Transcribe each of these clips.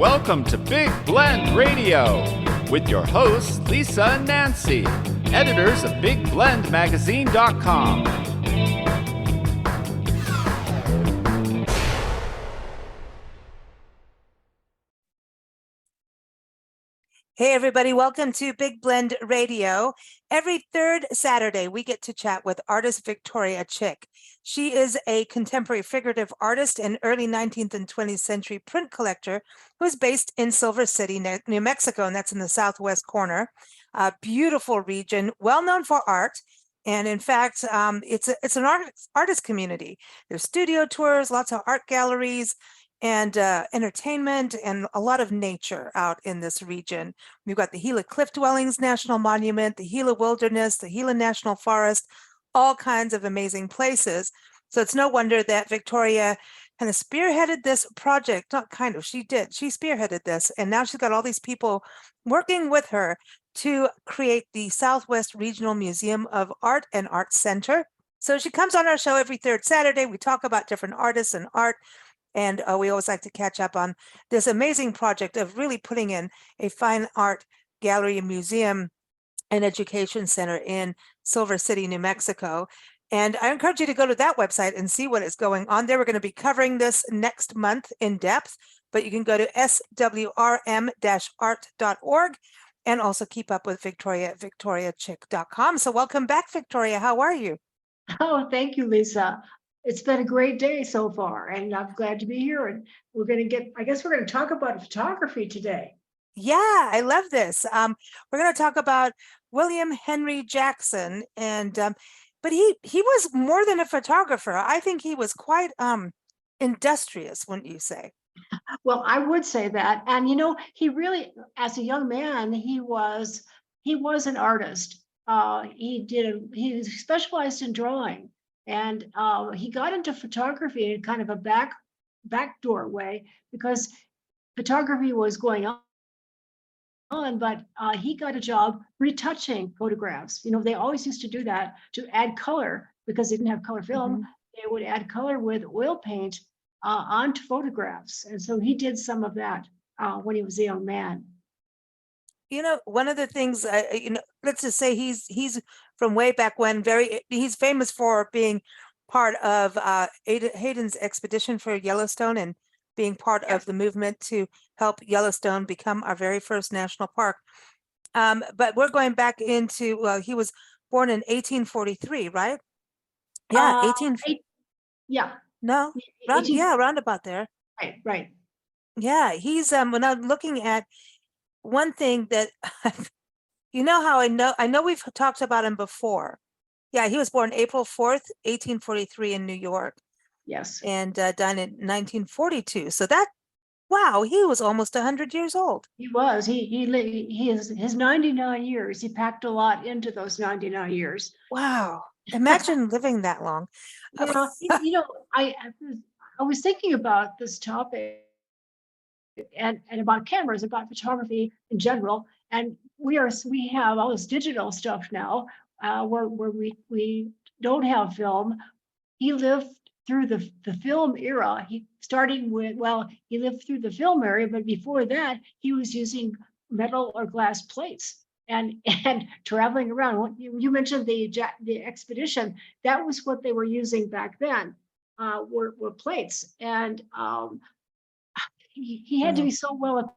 Welcome to Big Blend Radio with your hosts, Lisa and Nancy, editors of BigBlendMagazine.com. Hey, everybody. Welcome to Big Blend Radio. Every third Saturday, we get to chat with artist Victoria Chick. She is a contemporary figurative artist and early 19th and 20th century print collector who is based in Silver City, New Mexico, and that's in the southwest corner. A beautiful region, well known for art. And in fact, it's an artist community. There's studio tours, lots of art galleries, and entertainment, and a lot of nature out in this region. We've got the Gila Cliff Dwellings National Monument, the Gila Wilderness, the Gila National Forest, all kinds of amazing places. So it's no wonder that Victoria kind of spearheaded this project. Not kind of, she did. She spearheaded this, and now she's got all these people working with her to create the Southwest Regional Museum of Art and Art Center. So she comes on our show every third Saturday. We talk about different artists and art. And we always like to catch up on this amazing project of really putting in a fine art gallery and museum and education center in Silver City, New Mexico. And I encourage you to go to that website and see what is going on there. We're going to be covering this next month in depth, but you can go to swrm-art.org and also keep up with Victoria at victoriachick.com. So welcome back, Victoria. How are you? Oh, thank you, Lisa. It's been a great day so far, and I'm glad to be here. And I guess we're going to talk about photography today. Yeah, I love this. We're going to talk about William Henry Jackson, and but he was more than a photographer. I think he was quite industrious, wouldn't you say? Well, I would say that. And he really, as a young man, he was an artist. He specialized in drawing. And he got into photography in kind of a backdoor way because photography was going on, but he got a job retouching photographs. They always used to do that to add color because they didn't have color film. Mhm. They would add color with oil paint onto photographs. And so he did some of that when he was a young man. One of the things, let's just say he's from way back when. He's famous for being part of Hayden's expedition for Yellowstone and being part of the movement to help Yellowstone become our very first national park. But we're going back into, he was born in 1843, right? Yeah, 18. Yeah. No, round about there. Right. Yeah, he's when I'm looking at one thing that how I know we've talked about him before. Yeah, he was born April 4th, 1843 in New York. Yes. And died in 1942. So wow, he was almost 100 years old. He was. He is his 99 years. He packed a lot into those 99 years. Wow. Imagine living that long. Yeah, I was thinking about this topic and about cameras, about photography in general. And we have all this digital stuff now, where we don't have film. He lived through the film era. He lived through the film era, but before that, he was using metal or glass plates and traveling around. You mentioned the expedition. That was what they were using back then, were plates. And he had to be so well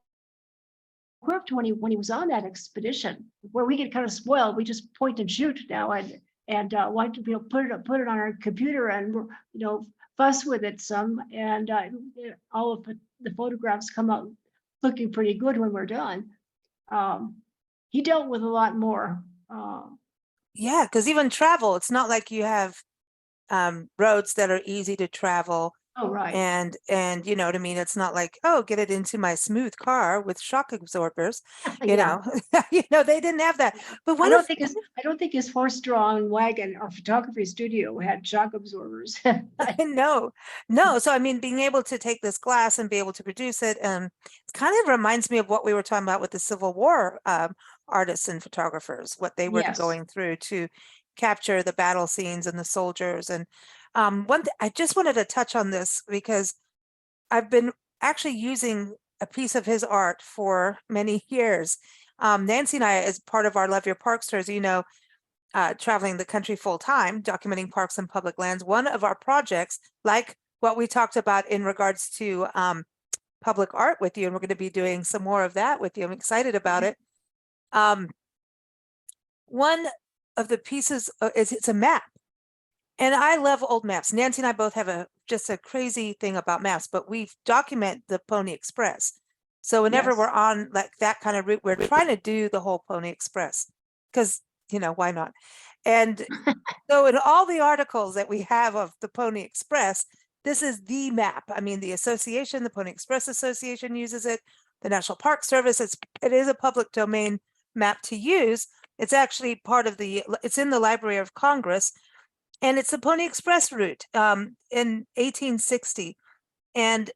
equipped when he was on that expedition. Where we get kind of spoiled, we just point and shoot now and want to put it on our computer and fuss with it some, and all of the photographs come out looking pretty good when we're done. He dealt with a lot more. Yeah, because even travel, it's not like you have roads that are easy to travel. Oh, right. And you know what I mean? It's not like, oh, get it into my smooth car with shock absorbers. They didn't have that. But I don't think his horse-drawn wagon or photography studio had shock absorbers. No. So I mean, being able to take this glass and be able to produce it, it kind of reminds me of what we were talking about with the Civil War artists and photographers, what they were going through to capture the battle scenes and the soldiers. And one thing I just wanted to touch on this because I've been actually using a piece of his art for many years. Nancy and I, as part of our Love Your Parks tours, traveling the country full time, documenting parks and public lands. One of our projects, like what we talked about in regards to public art with you, and we're going to be doing some more of that with you. I'm excited about it. One of the pieces it's a map. And I love old maps. Nancy and I both have just a crazy thing about maps, but we document the Pony Express. So whenever Yes. we're on like that kind of route, we're trying to do the whole Pony Express because, why not? And so in all the articles that we have of the Pony Express, this is the map. I mean, the association, the Pony Express Association uses it. The National Park Service, it is a public domain map to use. It's actually it's in the Library of Congress. And it's the Pony Express route in 1860. And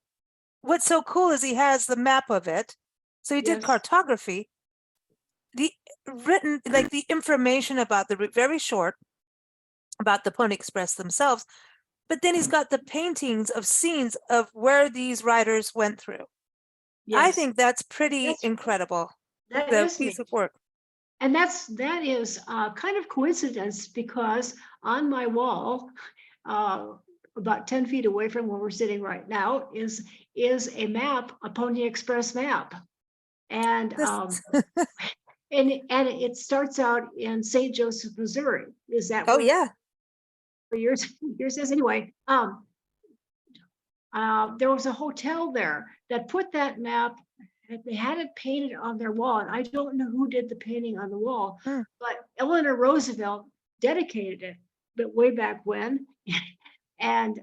what's so cool is he has the map of it. So he did Yes. cartography. The information about the route, very short, about the Pony Express themselves. But then he's got the paintings of scenes of where these riders went through. I Yes. think that's pretty That's- incredible. That The is piece neat. of work. And that is kind of coincidence, because on my wall, about 10 feet away from where we're sitting right now, is a map, a Pony Express map. And and it starts out in St. Joseph, Missouri. Is that Oh where yeah. yours is anyway? There was a hotel there that put that map. They had it painted on their wall, and I don't know who did the painting on the wall, but Eleanor Roosevelt dedicated it, but way back when. And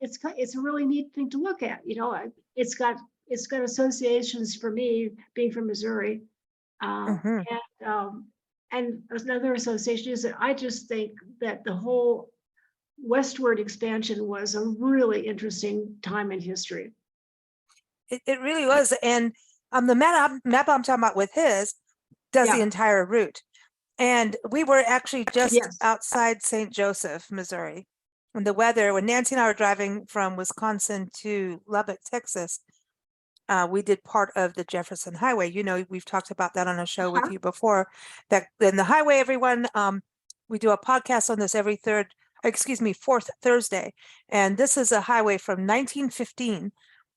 it's a really neat thing to look at. It's got associations for me being from Missouri, and another association is that I just think that the whole westward expansion was a really interesting time in history. It really was. And the map I'm talking about with his does the Yeah. entire route. And we were actually just Yes. outside St. Joseph, Missouri. And the weather, when Nancy and I were driving from Wisconsin to Lubbock, Texas, we did part of the Jefferson Highway. We've talked about that on a show with you before. That in the highway, everyone, we do a podcast on this every fourth Thursday. And this is a highway from 1915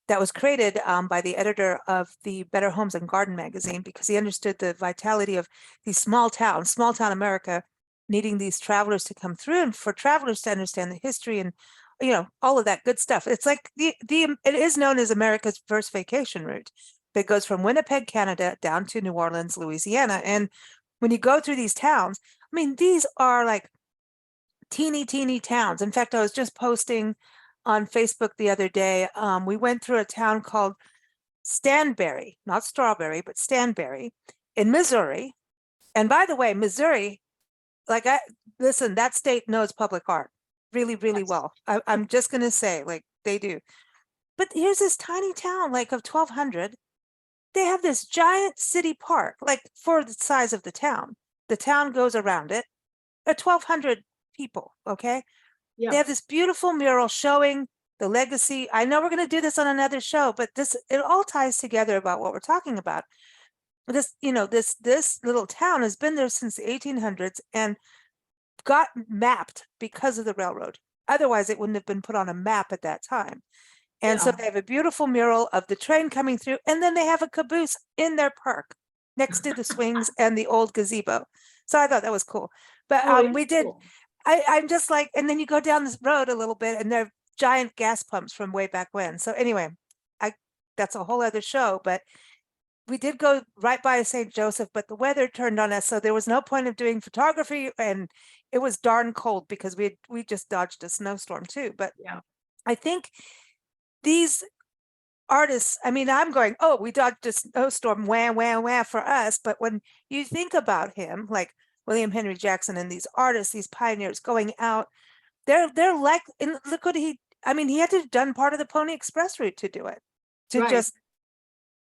that was created by the editor of the Better Homes and Garden magazine, because he understood the vitality of these small town America, needing these travelers to come through, and for travelers to understand the history and all of that good stuff. It's like it is known as America's first vacation route that goes from Winnipeg, Canada, down to New Orleans, Louisiana. And when you go through these towns, I mean, these are like teeny towns. In fact, I was just posting on Facebook the other day. We went through a town called Stanberry, not Strawberry, but Stanberry in Missouri. And by the way, Missouri, listen, that state knows public art really well. I'm just going to say, like, they do. But here's this tiny town, like of 1,200. They have this giant city park, like for the size of the town. The town goes around it. 1,200 people, okay? Yeah. They have this beautiful mural showing the legacy. I know we're going to do this on another show, but it all ties together about what we're talking about. This little town has been there since the 1800s and got mapped because of the railroad. Otherwise, it wouldn't have been put on a map at that time. And so Yeah. they have a beautiful mural of the train coming through, and then they have a caboose in their park next to the swings and the old gazebo. So I thought that was cool. But we did. Cool. I'm just like, and then you go down this road a little bit, and they're giant gas pumps from way back when. So anyway, that's a whole other show. But we did go right by St. Joseph, but the weather turned on us, so there was no point of doing photography, and it was darn cold because we just dodged a snowstorm too. But Yeah. I think these artists, I mean, I'm going, oh, we dodged a snowstorm, wah for us. But when you think about him, like William Henry Jackson and these artists, these pioneers going out, they're like, and look what he had to have done part of the Pony Express route to do it, to Right. just,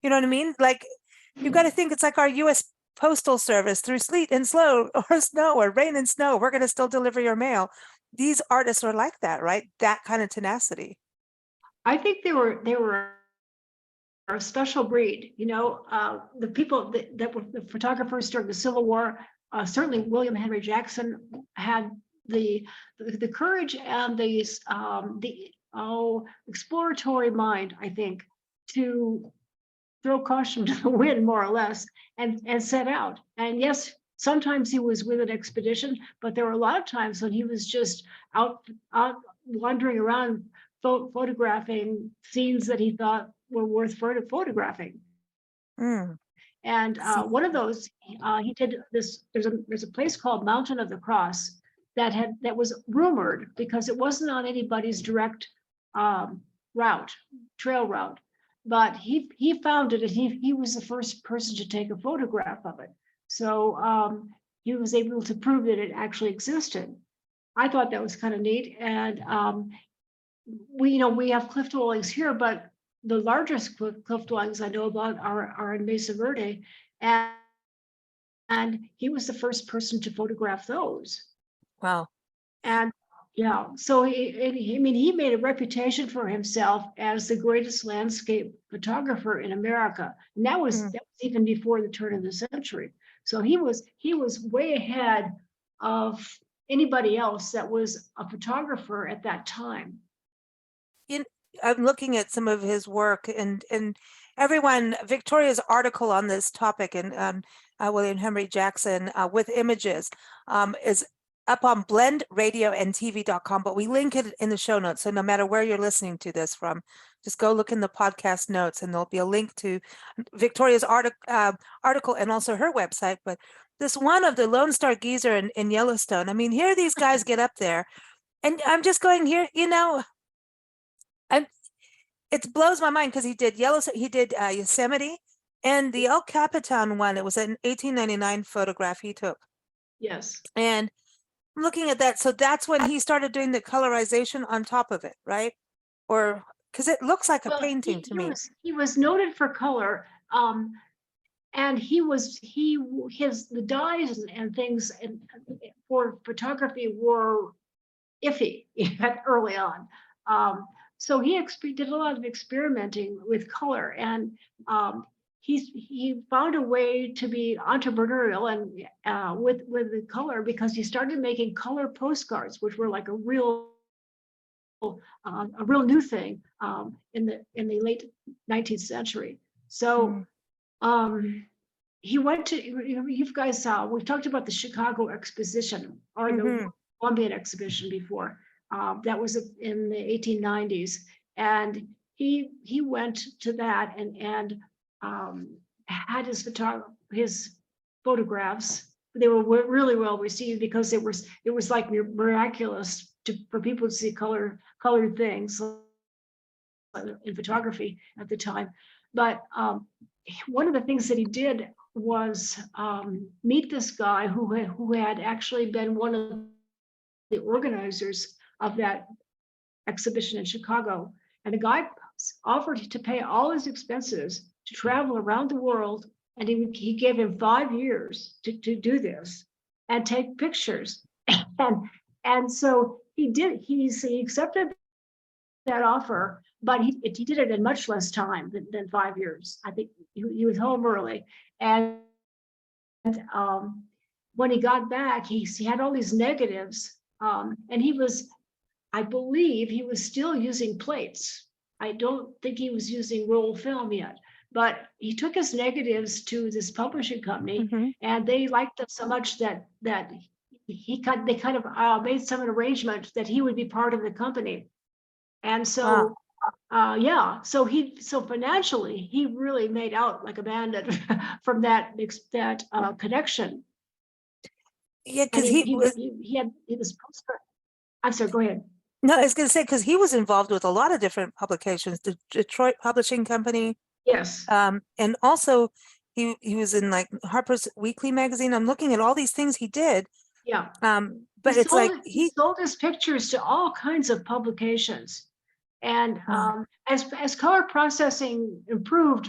you know what I mean? Like, you've got to think it's like our U.S. Postal Service through sleet and snow or rain and snow. We're going to still deliver your mail. These artists are like that, right? That kind of tenacity. I think they were a special breed. The people that were the photographers during the Civil War, certainly William Henry Jackson had the courage and the exploratory mind, I think, to throw caution to the wind, more or less, and set out. And yes, sometimes he was with an expedition, but there were a lot of times when he was just out wandering around, photographing scenes that he thought were worth photographing. Mm. And one of those, he did this. There's a place called Mountain of the Cross that was rumored, because it wasn't on anybody's direct trail route, but he found it, and he was the first person to take a photograph of it. So he was able to prove that it actually existed. I thought that was kind of neat. And we have cliff dwellings here, but the largest cliff dwellings I know about are in Mesa Verde, and he was the first person to photograph those. Wow. And yeah, so he made a reputation for himself as the greatest landscape photographer in America, and that was even before the turn of the century. So he was way ahead of anybody else that was a photographer at that time. I'm looking at some of his work, and everyone, Victoria's article on this topic, and William Henry Jackson with images is up on blendradioandtv.com, but we link it in the show notes. So no matter where you're listening to this from, just go look in the podcast notes, and there'll be a link to Victoria's article and also her website. But this one of the Lone Star Geyser in Yellowstone, I mean, here these guys get up there, and I'm just going here, it blows my mind, because he did Yellowstone, he did Yosemite, and the El Capitan one. It was an 1899 photograph he took. Yes. And I'm looking at that. So that's when he started doing the colorization on top of it, right? Or because it looks like a painting to me. He was noted for color. And the dyes and things for photography were iffy early on. So he did a lot of experimenting with color, and he found a way to be entrepreneurial and with the color, because he started making color postcards, which were like a real new thing in the late 19th century. So he went to, you guys we've talked about the Chicago Exposition or the Columbian Exhibition before. That was in the 1890s, and he went to that and had his photographs. They were really well received, because it was like miraculous for people to see colored things in photography at the time. But one of the things that he did was meet this guy who had actually been one of the organizers of that exhibition in Chicago. And the guy offered to pay all his expenses to travel around the world, and he gave him 5 years to do this and take pictures. And so he did. He accepted that offer, but he did it in much less time than 5 years. I think he was home early, and when he got back, he had all these negatives, and I believe he was still using plates. I don't think he was using roll film yet, but he took his negatives to this publishing company, and they liked them so much that they kind of made some arrangement that he would be part of the company. And so, so financially, he really made out like a bandit from that connection. Yeah, because he had this postcard. I'm sorry, go ahead. No, I was going to say, because he was involved with a lot of different publications, the Detroit Publishing Company. Yes. And also he was in like Harper's Weekly magazine. I'm looking at all these things he did. Yeah. But it's like he sold his pictures to all kinds of publications. And as color processing improved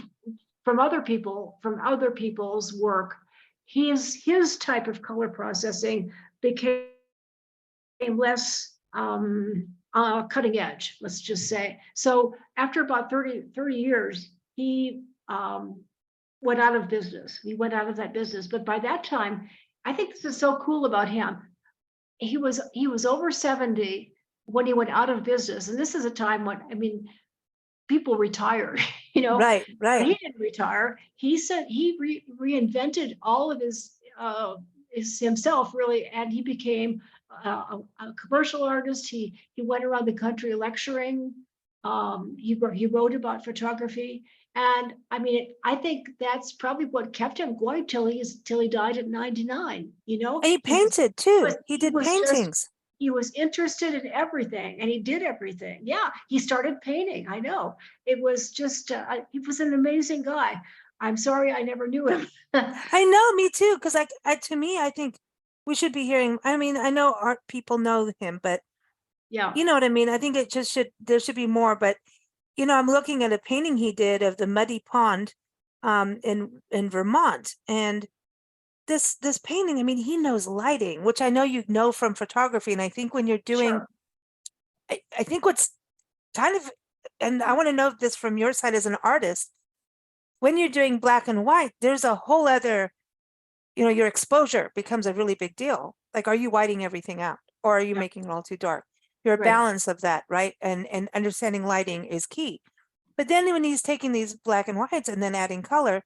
from other people's work, his type of color processing became less cutting edge, let's just say. So after about 30 years, he went out of business. He went out of that business. But by that time, I think this is so cool about him. He was over 70 when he went out of business. And this is a time when, I mean, people retired, you know. Right, But right. he didn't retire. He said he reinvented all of his himself really, and he became a commercial artist. He went around the country lecturing. He wrote about photography, and I mean, I think that's probably what kept him going till he died at 99. You know, And he painted too. He did was just paintings. he was interested in everything, and he did everything. Yeah, he started painting. I know. It was just he was an amazing guy. I'm sorry I never knew him. I know, me too, because to me, I think we should be hearing, I mean, I know art people know him, but Yeah. you know what I mean? I think it just there should be more, but you know, I'm looking at a painting he did of the muddy pond in Vermont. And this painting, I mean, he knows lighting, which I know you know from photography. And I think when you're doing, Sure. I think what's kind of, and I want to know this from your side as an artist, when you're doing black and white, there's a whole other, you know, your exposure becomes a really big deal. Like, are you whiting everything out, or are you Yeah. making it all too dark? Your Right. balance of that, right? And understanding lighting is key. But then when he's taking these black and whites and then adding color,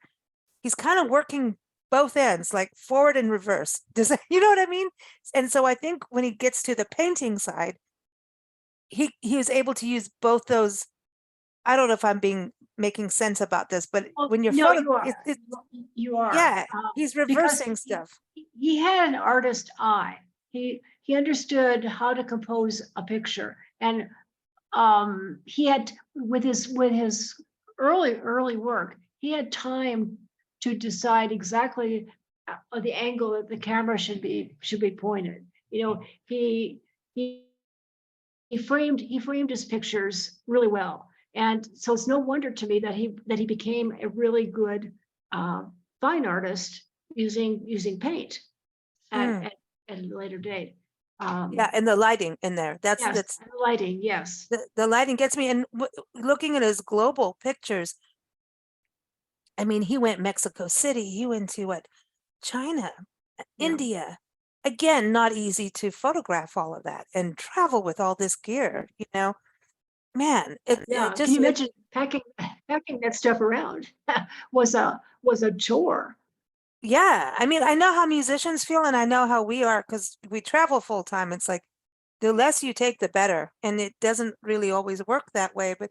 he's kind of working both ends, like forward and reverse. Does that, you know what I mean? And so I think when he gets to the painting side, he was able to use both those. I don't know if I'm making sense about this, but Well, when you're no, you are. it's You are. yeah, he's Because reversing stuff. he had an artist eye. He understood how to compose a picture, and he had with his early work, he had time to decide exactly the angle that the camera should be pointed. You know, he framed his pictures really well, and so it's no wonder to me that he became a really good fine artist using paint at a later date. Yeah, and the lighting in there. That's Yes, that's and the lighting. Yes. the lighting gets me. And looking at his global pictures, I mean, he went Mexico City. He went to China, Yeah. India. Again, not easy to photograph all of that and travel with all this gear. You know, man, Yeah. it Can just you imagine packing that stuff around was a chore. yeah. I mean, I know how musicians feel, and I know how we are because we travel full time. It's like the less you take, the better, and it doesn't really always work that way. But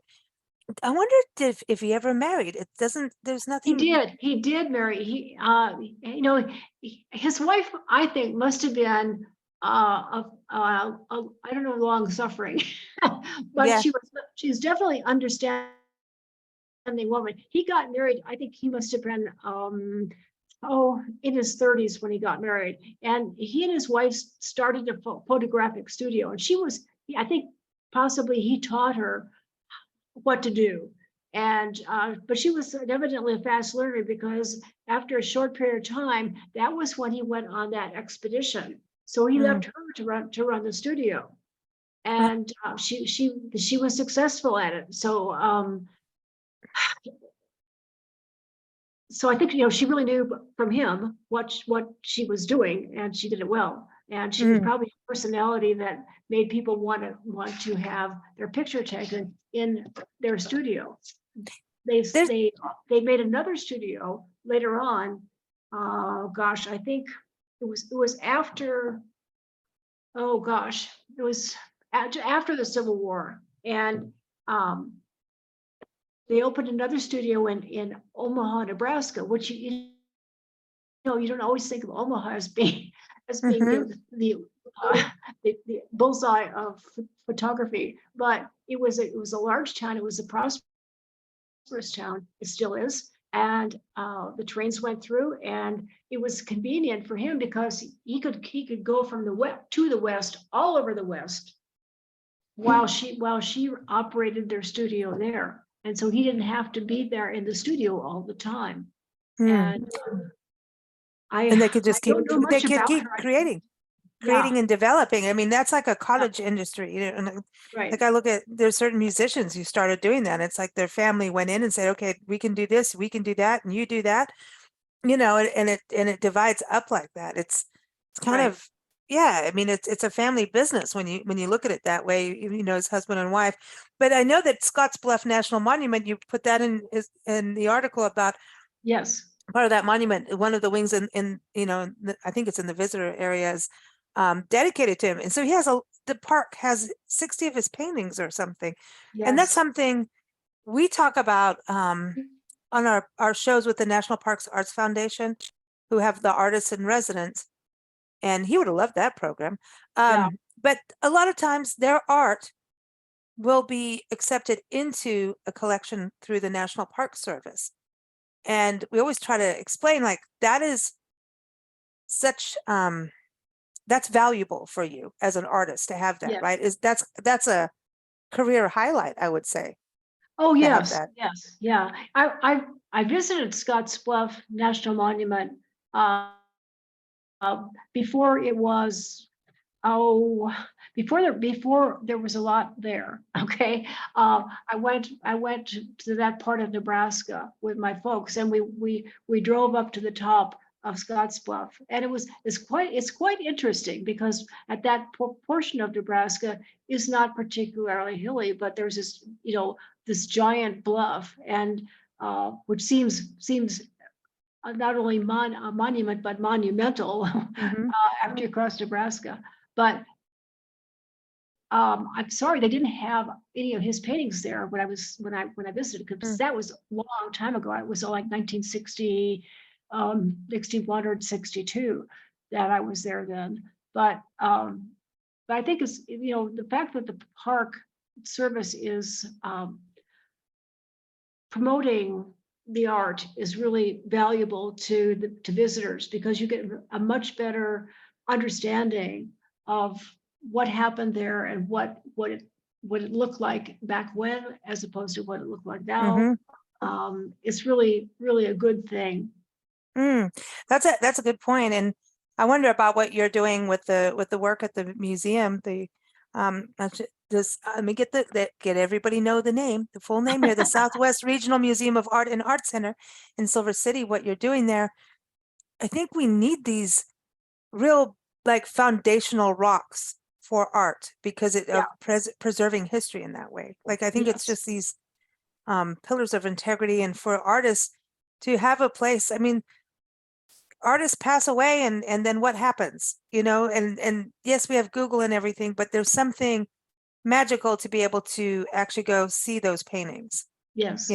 I wonder if he ever married. It doesn't. There's He nothing. did. He did marry. You know, his wife, I think, must have been I don't know, long suffering, but Yeah. she's definitely understanding woman. He got married. I think he must have been in his 30s when he got married, and he and his wife started a photographic studio, and I think possibly he taught her what to do. And but she was evidently a fast learner, because after a short period of time, that was when he went on that expedition. So he left her to run the studio, and she was successful at it. So I think, you know, she really knew from him what she was doing, and she did it well. And she was probably a personality that made people want to have their picture taken in their studio. They made another studio later on. Gosh, I think it was after. Oh gosh, it was after the Civil War, and they opened another studio in Omaha, Nebraska, which you know, you don't always think of Omaha as being the bullseye of photography, but it was a large town. It was a prosperous town. It still is, and the trains went through, and it was convenient for him because he could go from the west to the west, all over the West, while she operated their studio there. And so he didn't have to be there in the studio all the time. And And they could just keep don't know much about keep her. creating. creating and developing. I mean, that's like a cottage industry, and right. like I look at, there's certain musicians who started doing that. It's like their family went in and said, okay, we can do this, we can do that, and you do that, and it divides up like that. It's kind Right. of, yeah, I mean, it's a family business when you look at it that way, as husband and wife. But I know that Scotts Bluff National Monument, you put that in the article about Yes. part of that monument, one of the wings I think it's in the visitor areas, dedicated to him. And so the park has 60 of his paintings or something. And that's Yes. something we talk about on our shows with the National Parks Arts Foundation, who have the artists in residence. And he would have loved that program. Yeah. But a lot of times their art will be accepted into a collection through the National Park Service. And we always try to explain, like, that is such that's valuable for you as an artist to have that, Yes. right? That's a career highlight, I would say. Oh, to have yes, that. yes, yeah. I visited Scotts Bluff National Monument before it was, before there was a lot there. Okay, I went to that part of Nebraska with my folks, and we drove up to the top of Scotts Bluff, and it's quite interesting because at that portion of Nebraska is not particularly hilly, but there's this giant bluff, and which seems not only a monument but monumental Mhm. after you cross Nebraska. But I'm sorry they didn't have any of his paintings there when I visited, because that was a long time ago. It was like 1960, 1962 that I was there then. But I think it's the fact that the park service is promoting the art is really valuable to visitors, because you get a much better understanding of what happened there and what it looked like back when, as opposed to what it looked like now. It's really a good thing. That's a good point. And I wonder about what you're doing with the work at the museum. Let me get everybody know the full name here, the Southwest Regional Museum of Art and Art Center in Silver City. What you're doing there, I think we need these real, like, foundational rocks for art, because of preserving history in that way. Like, I think it's Yes. just these pillars of integrity, and for artists to have a place. I mean, artists pass away, and then what happens, and yes, we have Google and everything, but there's something magical to be able to actually go see those paintings. Yes.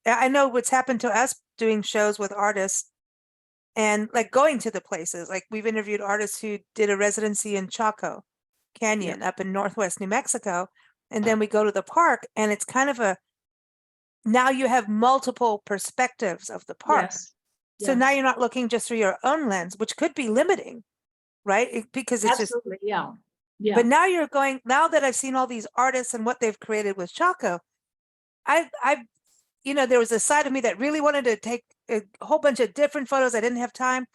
I know what's happened to us doing shows with artists, and like going to the places. Like, we've interviewed artists who did a residency in Chaco Canyon up in Northwest New Mexico, and then we go to the park, and it's kind of now you have multiple perspectives of the park. Yes. So now you're not looking just through your own lens, which could be limiting, right? Because it's absolutely just, yeah. but now now that I've seen all these artists and what they've created with Chaco, I've there was a side of me that really wanted to take a whole bunch of different photos. I didn't have time.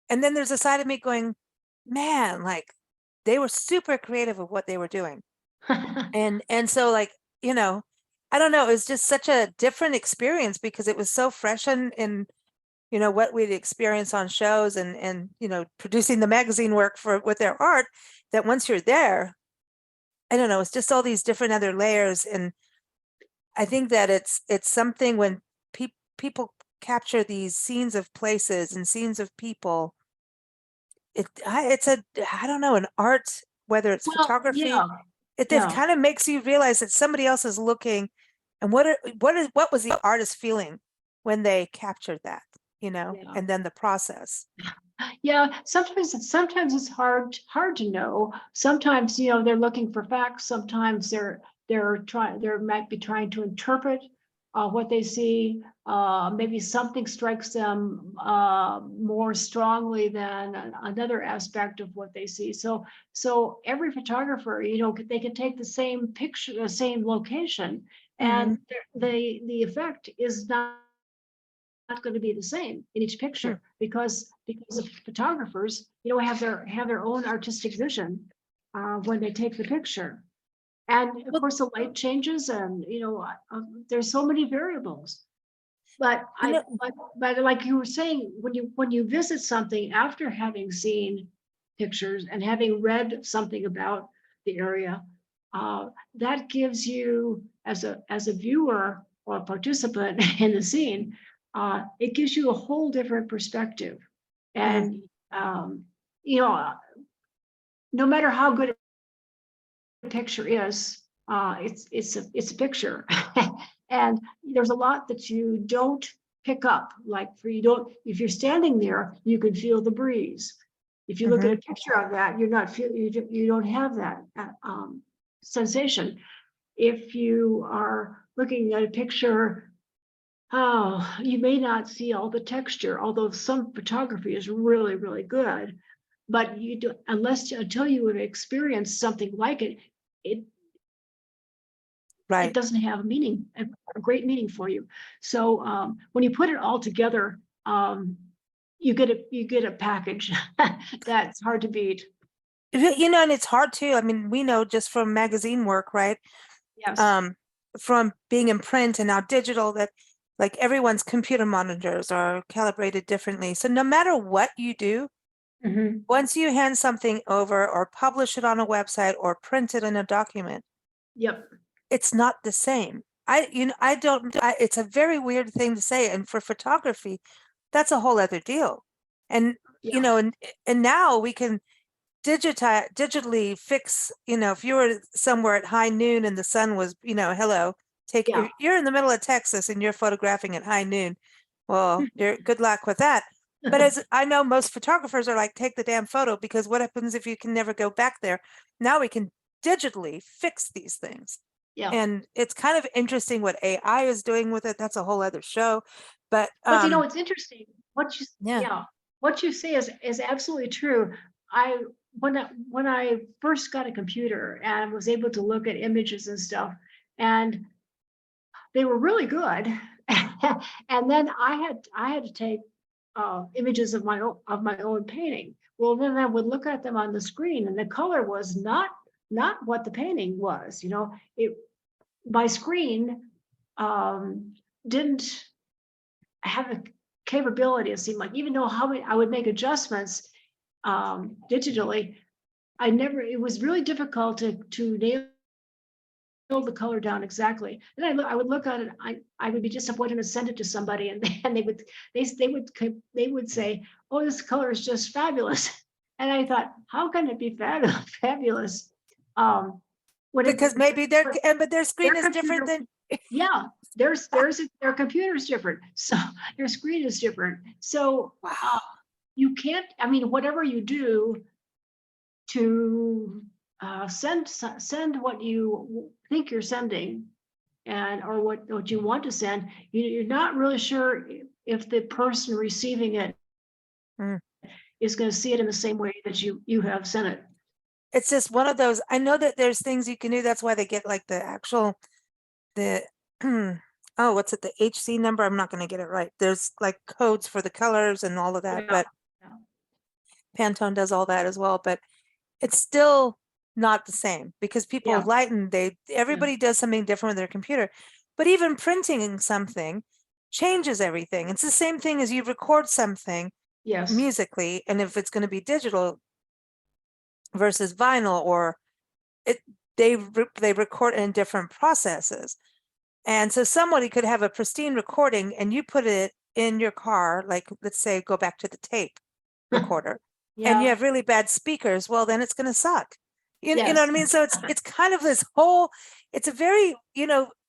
And then there's a side of me going, man, like, they were super creative with what they were doing. And so, like, I don't know, it was just such a different experience, because it was so fresh in what we'd experienced on shows, and producing the magazine work with their art, that once you're there, I don't know, it's just all these different other layers. And I think that it's something when people capture these scenes of places and scenes of people, it's I don't know, an art, whether it's photography, it just kind of makes you realize that somebody else is looking, and what was the artist feeling when they captured that, and then the process. Yeah, sometimes it's hard to know. Sometimes, they're looking for facts. Sometimes they might be trying to interpret what they see. Maybe something strikes them more strongly than another aspect of what they see. So every photographer, they can take the same picture, the same location, and the effect is not going to be the same in each picture because the photographers, you know, have their own artistic vision when they take the picture. And of course, the light changes, and you know, there's so many variables. But but like you were saying, when you visit something after having seen pictures and having read something about the area, that gives you as a viewer or a participant in the scene, it gives you a whole different perspective. And you know, no matter how good a picture is, it's a picture. And there's a lot that you don't pick up. Like if you're standing there, you can feel the breeze. If you look at a picture of that, you don't have that sensation. If you are looking at a picture, you may not see all the texture, although some photography is really, really good. But you do, until you have experienced something like it, it doesn't have a great meaning for you. So when you put it all together, you get a package that's hard to beat. You know, and it's hard too. I mean, we know just from magazine work, right? Yes. From being in print and now digital, that like everyone's computer monitors are calibrated differently. So no matter what you do, once you hand something over or publish it on a website or print it in a document, it's not the same. It's a very weird thing to say. And for photography, that's a whole other deal. And, you know, and now we can digitally fix, you know, if you were somewhere at high noon and the sun was, you know, hello, you're in the middle of Texas and you're photographing at high noon. Well, good luck with that. But as I know, most photographers are like, take the damn photo, because what happens if you can never go back there? Now we can digitally fix these things. And it's kind of interesting what AI is doing with it. That's a whole other show. But you know, it's interesting. What you say is absolutely true. When I first got a computer and was able to look at images and stuff, and they were really good. And then I had to take images of my own painting. Well, then I would look at them on the screen, and the color was not what the painting was. You know, my screen didn't have the capability, it seemed like, even though I would make adjustments digitally, it was really difficult to nail the color down exactly. And I would look at it, I would be disappointed and send it to somebody, and they would say, oh, this color is just fabulous. And I thought, how can it be fabulous? Because maybe their screen is different than their computer is different, so their screen is different. So you can't, I mean, whatever you do to send what you think you're sending, or what you want to send, you're not really sure if the person receiving it is going to see it in the same way that you have sent it. It's just one of those. I know that there's things you can do. That's why they get like what's it? The HC number. I'm not going to get it right. There's like codes for the colors and all of that, but Pantone does all that as well. But it's still not the same, because people lighten. Everybody does something different with their computer. But even printing something changes everything. It's the same thing as you record something musically, and if it's going to be digital versus vinyl, or they record in different processes. And so somebody could have a pristine recording and you put it in your car, like let's say go back to the tape recorder, and you have really bad speakers, well then it's going to suck. You know what I mean? So it's kind of this whole, it's a very,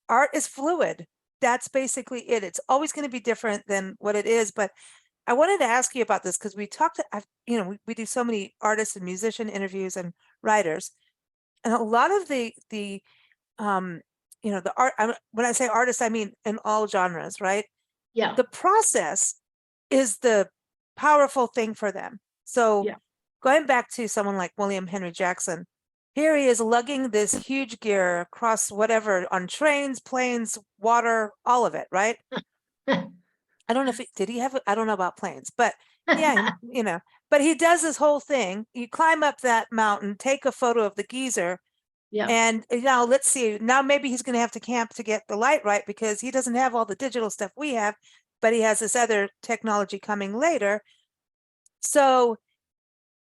art is fluid. That's basically it. It's always going to be different than what it is. But I wanted to ask you about this because we talked, we do so many artists and musician interviews and writers, and a lot of the art, when I say artists, I mean in all genres, right? Yeah. The process is the powerful thing for them. So going back to someone like William Henry Jackson, here he is lugging this huge gear across whatever, on trains, planes, water, all of it, right? I don't know if did he have, I don't know about planes, but yeah, but he does this whole thing. You climb up that mountain, take a photo of the geyser, Yeah, and now let's see. Now maybe he's going to have to camp to get the light right because he doesn't have all the digital stuff we have, but he has this other technology coming later. So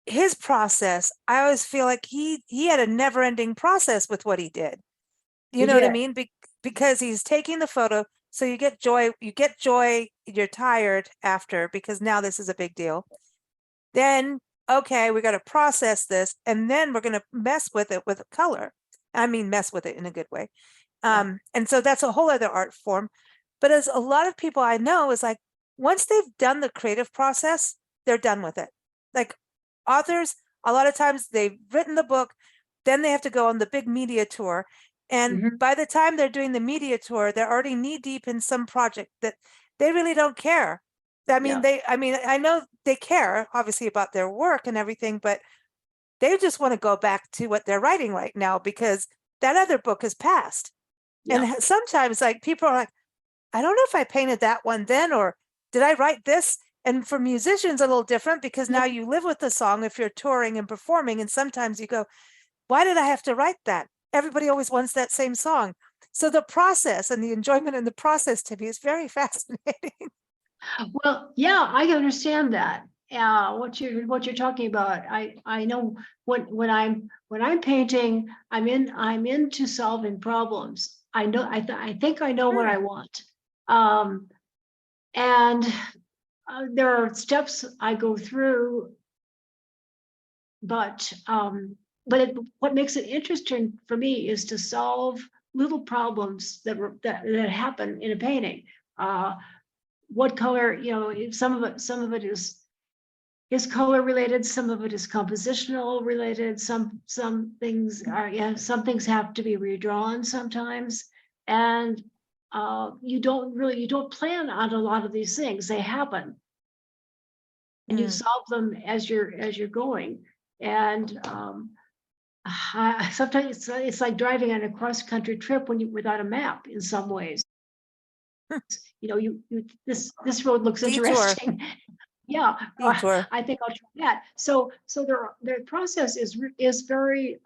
his process, I always feel like he had a never-ending process with what he did. You He know what I did. mean? Because he's taking the photo, so you get joy, you're tired after because now this is a big deal. Then, okay, we got to process this, and then we're going to mess with it with color. I mean, mess with it in a good way. Yeah. And so that's a whole other art form. But as a lot of people I know is like, once they've done the creative process, they're done with it. Like authors, a lot of times they've written the book, then they have to go on the big media tour. And Mhm. by the time they're doing the media tour, they're already knee deep in some project that they really don't care. I mean, Yeah. I know they care obviously about their work and everything, but they just want to go back to what they're writing right now because that other book is past. Yeah. And sometimes like people are like, I don't know if I painted that one then, or did I write this? And for musicians, a little different because now you live with the song if you're touring and performing. And sometimes you go, why did I have to write that? Everybody always wants that same song. So the process and the enjoyment in the process to me is very fascinating. Well, yeah, I understand that. What you're talking about. I know when I'm painting, I'm into solving problems. I know I think I know what I want. And there are steps I go through, but what makes it interesting for me is to solve little problems that happen in a painting. What color, some of it is color related, some of it is compositional related, some things are, some things have to be redrawn sometimes. And you don't plan on a lot of these things, they happen. And you solve them as you're going. And sometimes it's like driving on a cross-country trip without a map in some ways. This road looks Detour. interesting. Yeah, Detour. I think I'll try that. So the process is very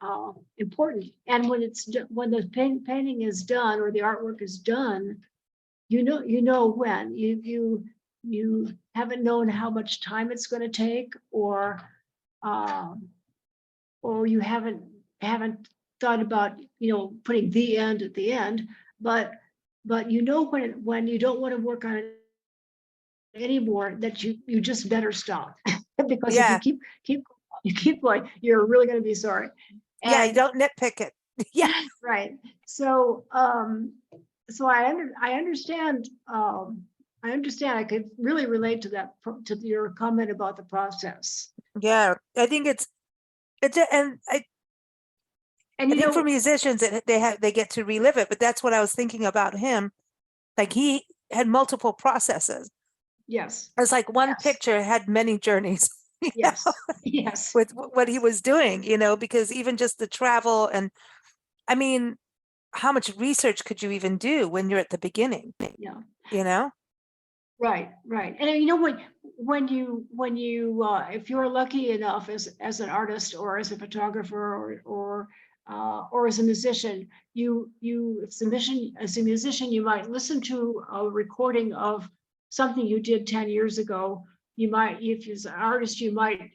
important. And when the painting is done or the artwork is done, you know when you haven't known how much time it's going to take, or you haven't thought about putting the end at the end, but when you don't want to work on it anymore, that you just better stop. Because if you keep going, you're really going to be sorry. Yeah, you don't nitpick it. Yeah, right. So I understand. I could really relate to that, to your comment about the process. yeah. I think it's and I think for musicians they get to relive it, but that's what I was thinking about him. Like he had multiple processes. Yes. It's like one picture had many journeys. Yes. Yes. With what he was doing, because even just the travel and I mean, how much research could you even do when you're at the beginning? Yeah. Right. And when you if you're lucky enough as an artist or as a photographer or as a musician, as a musician, you might listen to a recording of something you did 10 years ago. You might, if you're an artist, you might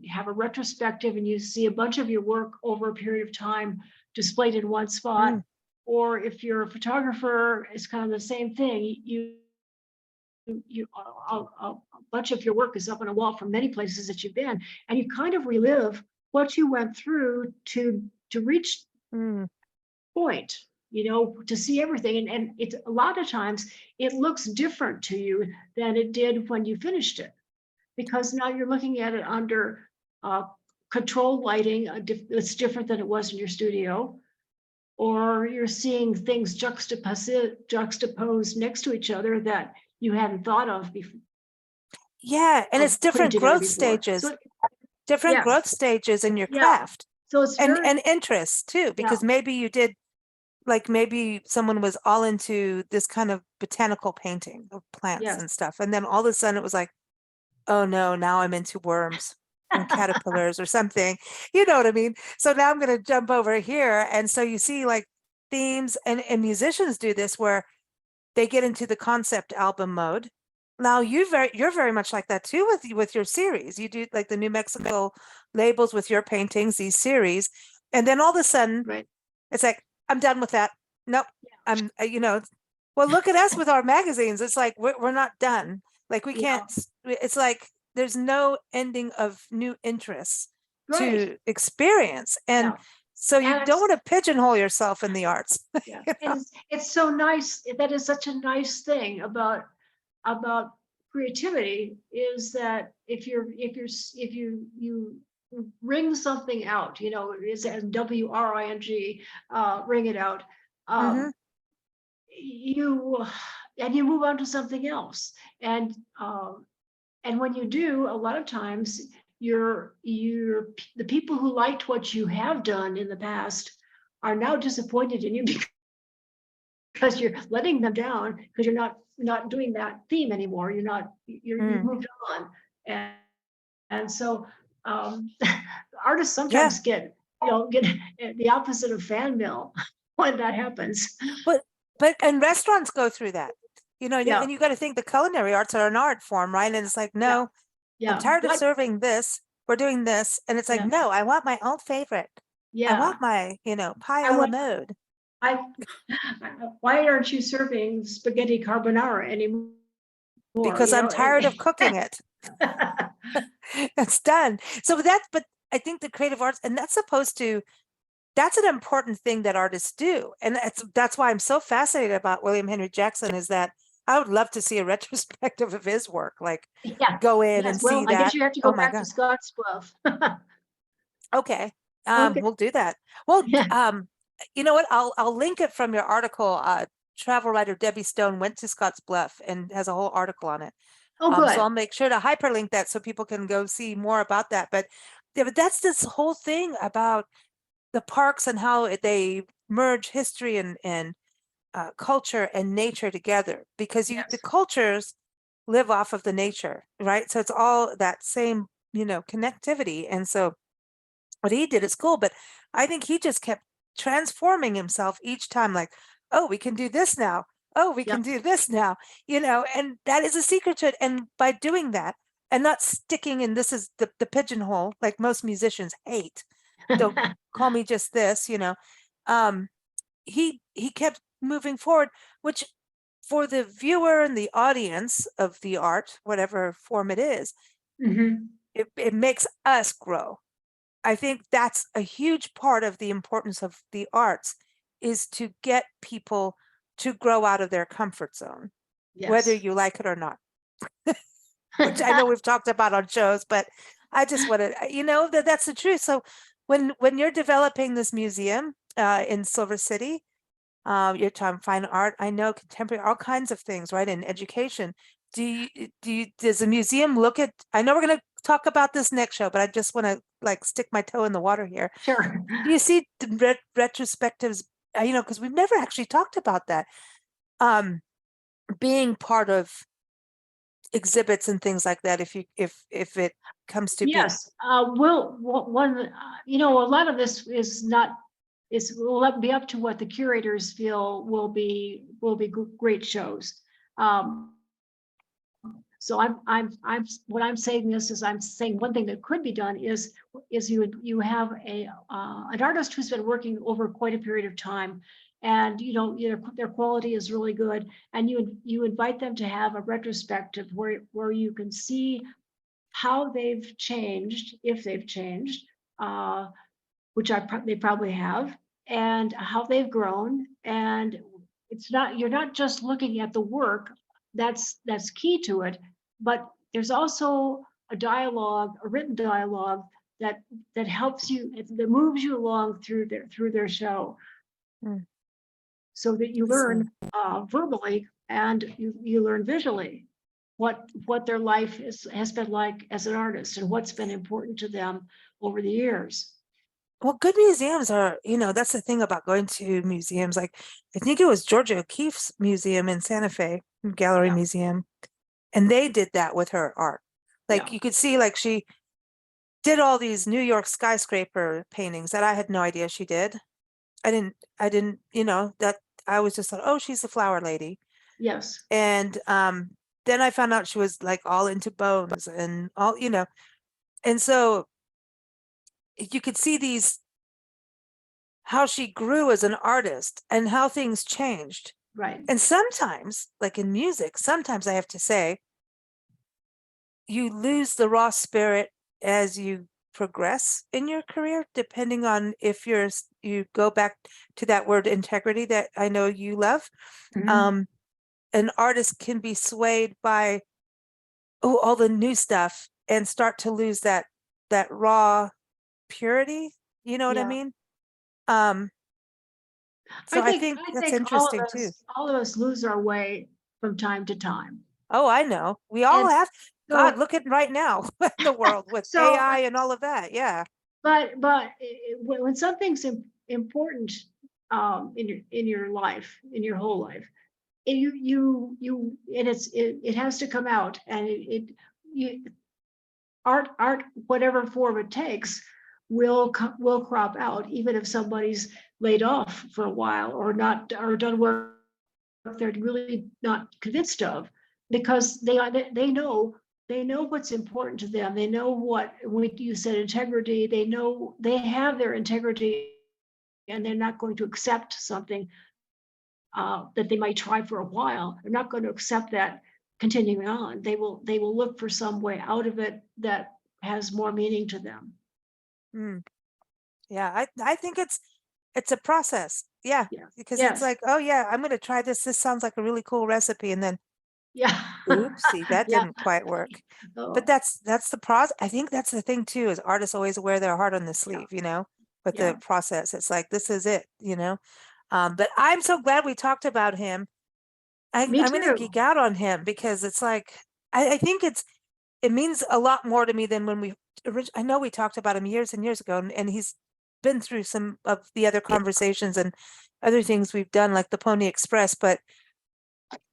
have a retrospective and you see a bunch of your work over a period of time displayed in one spot. Or if you're a photographer, it's kind of the same thing. A bunch of your work is up on a wall from many places that you've been, and you kind of relive what you went through to reach point, to see everything. And it's a lot of times it looks different to you than it did when you finished it, because now you're looking at it under controlled lighting. It's different than it was in your studio, or you're seeing things juxtaposed next to each other that you hadn't thought of before. Yeah, and it's different growth stages. Growth stages in your craft. So it's and interests too, because maybe you did like maybe someone was all into this kind of botanical painting of plants Yes. and stuff. And then all of a sudden it was like, oh no, now I'm into worms and caterpillars or something. You know what I mean? So now I'm going to jump over here. And so you see like themes and musicians do this where they get into the concept album mode. Now you're very much like that too with your series. You do like the New Mexico labels with your paintings, these series. And then all of a sudden Right. it's like, I'm done with that. Nope. I'm, well, look at us with our magazines. It's like, we're not done. Like we Yeah. can't, it's like, there's no ending of new interests Right. to experience. And Yeah. so you And don't want to pigeonhole yourself in the arts. Yeah, You know? it's so nice. That is such a nice thing about creativity, is that if you ring something out, is as WRING, ring it out. Mhm. You and you move on to something else, and when you do, a lot of times you're the people who liked what you have done in the past are now disappointed in you because you're letting them down, because you're not doing that theme anymore. You've Mm. moved on, and so artists Yeah. sometimes get the opposite of fan mail when that happens. But and restaurants go through that, Yeah. and you got to think the culinary arts are an art form, right? And it's like, no, Yeah, I'm tired of but serving this. We're doing this. And it's like, yeah, no, I want my old favorite. I yeah. want my, pie I a la want mode. I why aren't you serving spaghetti carbonara anymore? Because I'm tired of cooking it. It's done. So but I think the creative arts, and that's an important thing that artists do. And that's why I'm so fascinated about William Henry Jackson, is that I would love to see a retrospective of his work, like Yeah. go in Yes, and well, see I guess that. you have to Oh go my back to God. Scottsbluff. Okay. Okay. We'll do that. Well, Yeah. you know what? I'll link it from your article. Travel writer Debbie Stone went to Scottsbluff and has a whole article on it. Oh, So good. I'll make sure to hyperlink that so people can go see more about that. But yeah, but that's this whole thing about the parks and how they merge history and culture and nature together, because the Yes. cultures live off of the nature, right? So it's all that same, connectivity. And so what he did is cool, but I think he just kept transforming himself each time, like, oh, we can do this now. Oh, we Yep. can do this now, and that is a secret to it. And by doing that and not sticking in, this is the pigeonhole, like most musicians hate, don't call me just this, he kept moving forward, which for the viewer and the audience of the art, whatever form it is, Mhm. it makes us grow. I think that's a huge part of the importance of the arts, is to get people to grow out of their comfort zone, whether Yes. you like it or not, which I know we've talked about on shows, but I just want to, that's the truth. So when you're developing this museum in Silver City, you're talking fine art, I know contemporary, all kinds of things, right? In education. Does the museum look at, I know we're going to talk about this next show, but I just want to like stick my toe in the water here. Sure. Do you see the retrospectives, because we've never actually talked about that, being part of exhibits and things like that, if it comes to be. Yes, one, a lot of this will be up to what the curators feel will be great shows. So what I'm saying is I'm saying one thing that could be done is you have an artist who's been working over quite a period of time, and their quality is really good, and you invite them to have a retrospective where you can see how they've changed, if they've changed, which they probably have, and how they've grown. And you're not just looking at the work, that's key to it, but there's also a written dialogue that helps you, that moves you along through their show. Mm. So that you learn verbally, and you learn visually what their life has been like as an artist, and what's been important to them over the years. Well, good museums are, that's the thing about going to museums. Like, I think it was Georgia O'Keeffe's museum in Santa Fe, Gallery Yeah. Museum, and they did that with her art. Like, Yeah. you could see, like, she did all these New York skyscraper paintings that I had no idea she did. I didn't, that I was just thought, oh, she's the flower lady. Yes. And then I found out she was like all into bones and all, and so you could see these how she grew as an artist and how things changed. Right. And sometimes, like in music, sometimes I have to say, you lose the raw spirit as you progress in your career, depending on if you go back to that word integrity that I know you love. Mhm. An artist can be swayed by all the new stuff and start to lose that raw purity. You know what I Yeah. mean? Um, so I think I that's think all of interesting too. us lose our way from time to time. Oh, I know. We all And have. so, God, look at right now in the world with so, AI and all of that. Yeah. but when something's important in your life, in your whole life, and and it has to come out, and you art, whatever form it takes, will crop out, even if somebody's laid off for a while or not, or done work they're really not convinced of, because they know what's important to them. They know what, when you said integrity, they know they have their integrity, and they're not going to accept something that they might try for a while. They're not going to accept that continuing on. They will look for some way out of it that has more meaning to them. Mm. Yeah. I think it's a process. Yeah. Yeah. Because it's Yes. like, oh yeah, I'm gonna try this. This sounds like a really cool recipe. And then Yeah. oopsie, that Yeah. didn't quite work. But Oh, that's the process. I think that's the thing too, is artists always wear their heart on the yeah. sleeve, with Yeah. the process. It's like this is it. But I'm so glad we talked about him. Me I'm gonna too. geek out on him because it's like I think it means a lot more to me than when I know we talked about him years and years ago, and he's been through some of the other conversations and other things we've done, like the Pony Express, but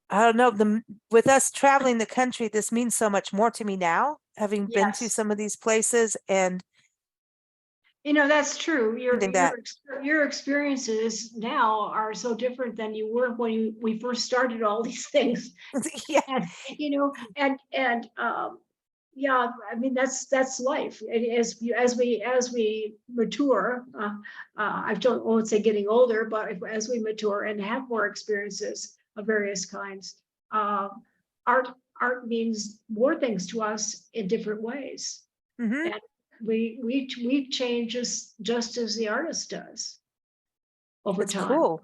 I don't know, with us traveling the country, this means so much more to me now, having been to Yes. some of these places and That's true. finding that. Your experiences now are so different than you were when we first started all these things. Yeah. And yeah, I mean, that's life. And as we mature, I won't say getting older, but as we mature and have more experiences of various kinds, uh, art art means more things to us in different ways. Hmm. And we change just as the artist does over It's time. cool.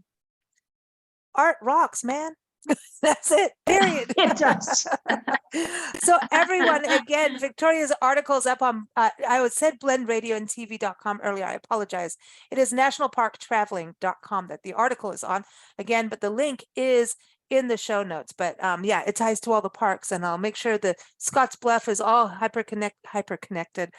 Art rocks, man. That's it, period. It does. So everyone, again, Victoria's article is up on, I said blendradioandtv.com earlier. I apologize. It is nationalparktraveling.com that the article is on again, but the link is in the show notes. But yeah, it ties to all the parks, and I'll make sure the Scotts Bluff is all hyperconnected,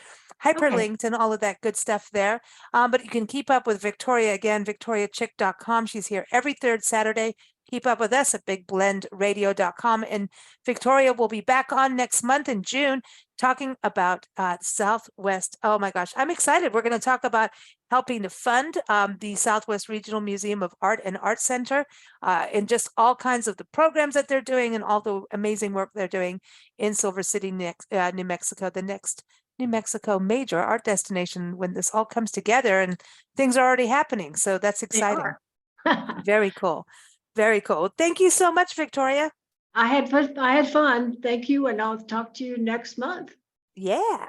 hyperlinked, and all of that good stuff there. But you can keep up with Victoria again, victoriachick.com. She's here every third Saturday. Keep up with us at bigblendradio.com. And Victoria will be back on next month in June talking about Southwest. Oh my gosh, I'm excited. We're going to talk about helping to fund the Southwest Regional Museum of Art and Art Center and just all kinds of the programs that they're doing and all the amazing work they're doing in Silver City, New Mexico, the next New Mexico major art destination when this all comes together, and things are already happening. So that's They exciting. are. Very cool. Very cool. Thank you so much, Victoria. I had fun. Thank you. And I'll talk to you next month. Yeah.